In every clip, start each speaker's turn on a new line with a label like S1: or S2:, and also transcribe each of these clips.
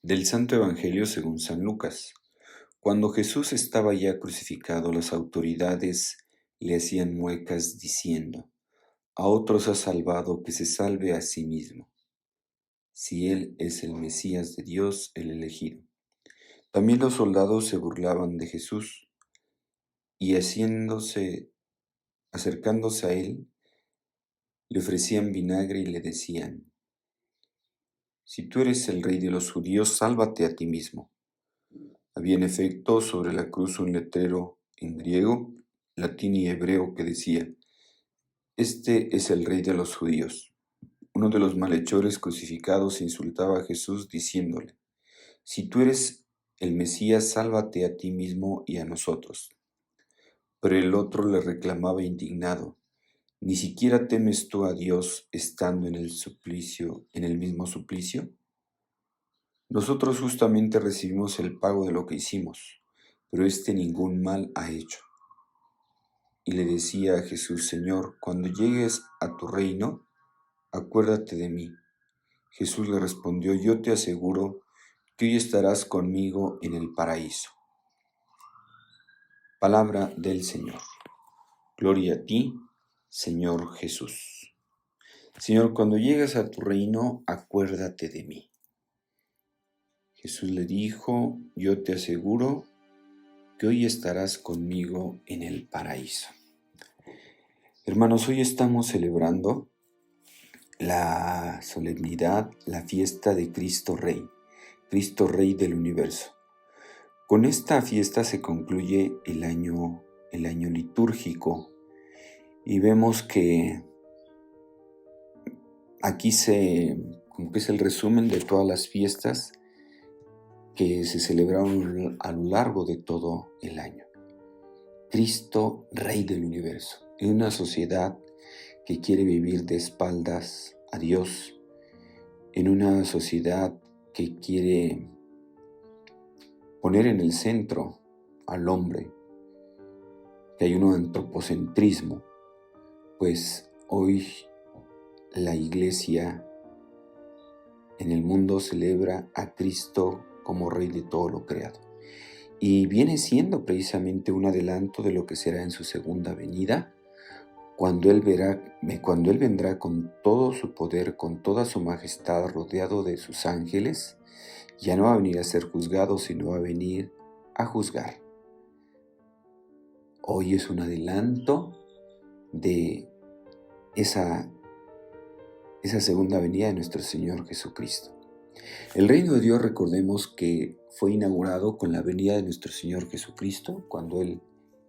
S1: Del Santo Evangelio según San Lucas. Cuando Jesús estaba ya crucificado, las autoridades le hacían muecas diciendo: a otros ha salvado, que se salve a sí mismo, si él es el Mesías de Dios, el elegido. También los soldados se burlaban de Jesús y acercándose a él, le ofrecían vinagre y le decían: si tú eres el rey de los judíos, sálvate a ti mismo. Había en efecto sobre la cruz un letrero en griego, latín y hebreo que decía: este es el rey de los judíos. Uno de los malhechores crucificados insultaba a Jesús diciéndole: si tú eres el Mesías, sálvate a ti mismo y a nosotros. Pero el otro le reclamaba indignado: ¿ni siquiera temes tú a Dios estando en el mismo suplicio? Nosotros justamente recibimos el pago de lo que hicimos, pero éste ningún mal ha hecho. Y le decía a Jesús: Señor, cuando llegues a tu reino, acuérdate de mí. Jesús le respondió: yo te aseguro que hoy estarás conmigo en el paraíso. Palabra del Señor. Gloria a ti, Señor Jesús. Señor, cuando llegues a tu reino, acuérdate de mí. Jesús le dijo: yo te aseguro que hoy estarás conmigo en el paraíso. Hermanos, hoy estamos celebrando la solemnidad, la fiesta de Cristo Rey del universo. Con esta fiesta se concluye el año litúrgico y vemos que aquí como que es el resumen de todas las fiestas que se celebraron a lo largo de todo el año. Cristo Rey del universo. En una sociedad que quiere vivir de espaldas a Dios, en una sociedad que quiere poner en el centro al hombre, que hay un antropocentrismo, pues hoy la Iglesia en el mundo celebra a Cristo como Rey de todo lo creado. Y viene siendo precisamente un adelanto de lo que será en su segunda venida, cuando Él vendrá con todo su poder, con toda su majestad, rodeado de sus ángeles. Ya no va a venir a ser juzgado, sino va a venir a juzgar. Hoy es un adelanto de esa segunda venida de nuestro Señor Jesucristo. El reino de Dios, recordemos que fue inaugurado con la venida de nuestro Señor Jesucristo, cuando Él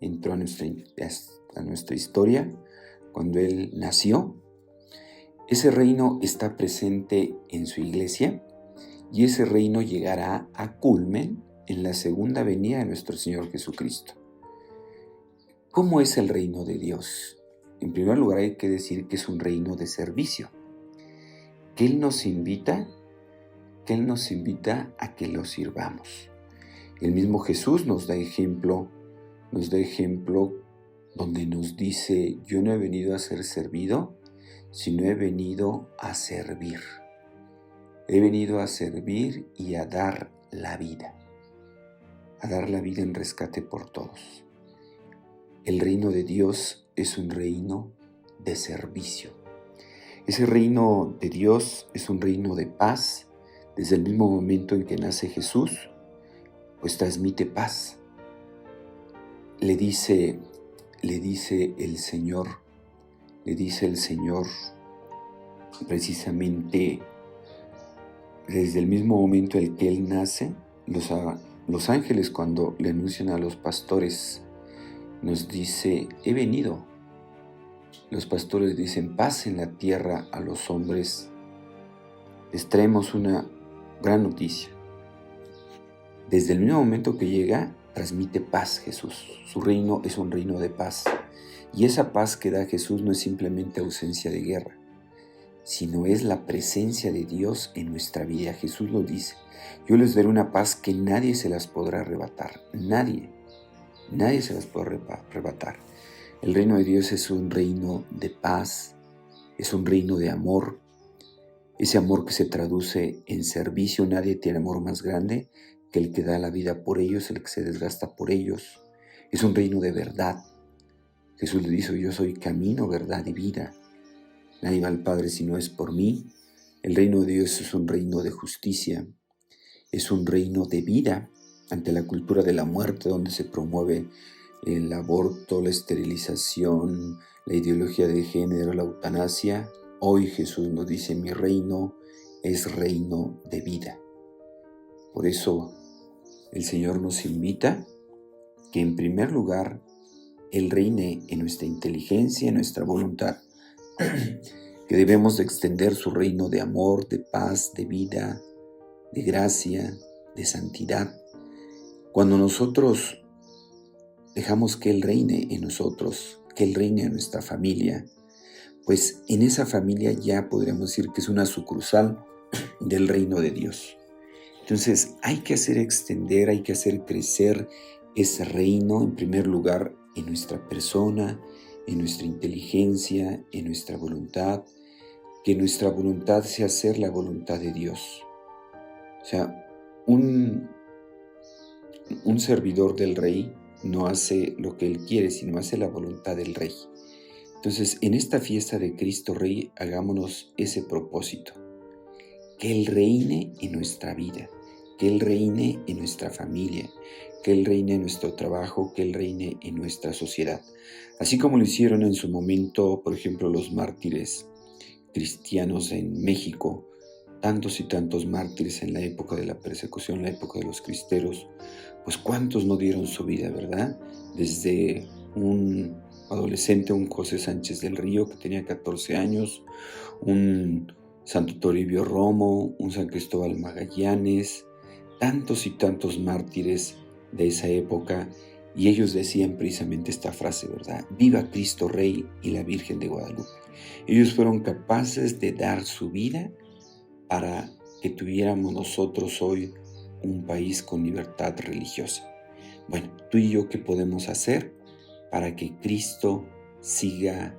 S1: entró a nuestra historia, cuando Él nació. Ese reino está presente en su iglesia y ese reino llegará a culmen en la segunda venida de nuestro Señor Jesucristo. ¿Cómo es el reino de Dios? En primer lugar, hay que decir que es un reino de servicio, que Él nos invita a que lo sirvamos. El mismo Jesús nos da ejemplo donde nos dice: yo no he venido a ser servido, sino he venido a servir. He venido a servir y a dar la vida en rescate por todos. El reino de Dios es un reino de servicio. Ese reino de Dios es un reino de paz. Desde el mismo momento en que nace Jesús, pues transmite paz. Le dice el Señor precisamente desde el mismo momento en que Él nace, los ángeles, cuando le anuncian a los pastores, nos dice: he venido. Los pastores dicen: paz en la tierra a los hombres. Les traemos una gran noticia. Desde el mismo momento que llega, transmite paz Jesús. Su reino es un reino de paz. Y esa paz que da Jesús no es simplemente ausencia de guerra, sino es la presencia de Dios en nuestra vida. Jesús lo dice: yo les daré una paz que nadie se las podrá arrebatar. Nadie se las podrá arrebatar. El reino de Dios es un reino de paz, es un reino de amor, ese amor que se traduce en servicio. Nadie tiene amor más grande que el que da la vida por ellos, el que se desgasta por ellos. Es un reino de verdad. Jesús le dijo: yo soy camino, verdad y vida. Nadie va al Padre si no es por mí. El reino de Dios es un reino de justicia, es un reino de vida ante la cultura de la muerte, donde se promueve el aborto, la esterilización, la ideología de género, la eutanasia. Hoy Jesús nos dice: mi reino es reino de vida. Por eso el Señor nos invita que en primer lugar Él reine en nuestra inteligencia, en nuestra voluntad, que debemos de extender su reino de amor, de paz, de vida, de gracia, de santidad. Cuando nosotros dejamos que Él reine en nosotros, que Él reine en nuestra familia, pues en esa familia ya podríamos decir que es una sucursal del reino de Dios. Entonces hay que hacer extender, hay que hacer crecer ese reino en primer lugar en nuestra persona, en nuestra inteligencia, en nuestra voluntad, que nuestra voluntad sea hacer la voluntad de Dios. O sea, un servidor del rey no hace lo que él quiere, sino hace la voluntad del rey. Entonces, en esta fiesta de Cristo Rey, hagámonos ese propósito: que Él reine en nuestra vida, que Él reine en nuestra familia, que Él reine en nuestro trabajo, que Él reine en nuestra sociedad. Así como lo hicieron en su momento, por ejemplo, los mártires cristianos en México, tantos y tantos mártires en la época de la persecución, en la época de los cristeros, pues cuántos no dieron su vida, ¿verdad? Desde un adolescente, un José Sánchez del Río, que tenía 14 años, un Santo Toribio Romo, un San Cristóbal Magallanes, tantos y tantos mártires de esa época, y ellos decían precisamente esta frase, ¿verdad? ¡Viva Cristo Rey y la Virgen de Guadalupe! Ellos fueron capaces de dar su vida para que tuviéramos nosotros hoy un país con libertad religiosa. Bueno, tú y yo, ¿qué podemos hacer para que Cristo siga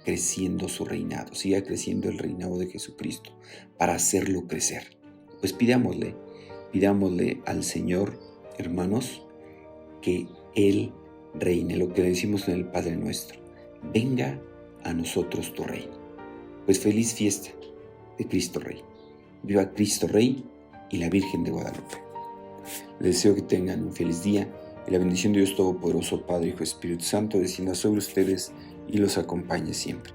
S1: creciendo su reinado, siga creciendo el reinado de Jesucristo, para hacerlo crecer? Pues pidámosle al Señor, hermanos, que Él reine, lo que decimos en el Padre Nuestro: venga a nosotros tu reino. Pues feliz fiesta de Cristo Rey. Viva Cristo Rey y la Virgen de Guadalupe. Les deseo que tengan un feliz día y la bendición de Dios Todopoderoso, Padre, Hijo y Espíritu Santo, descienda sobre ustedes y los acompañe siempre.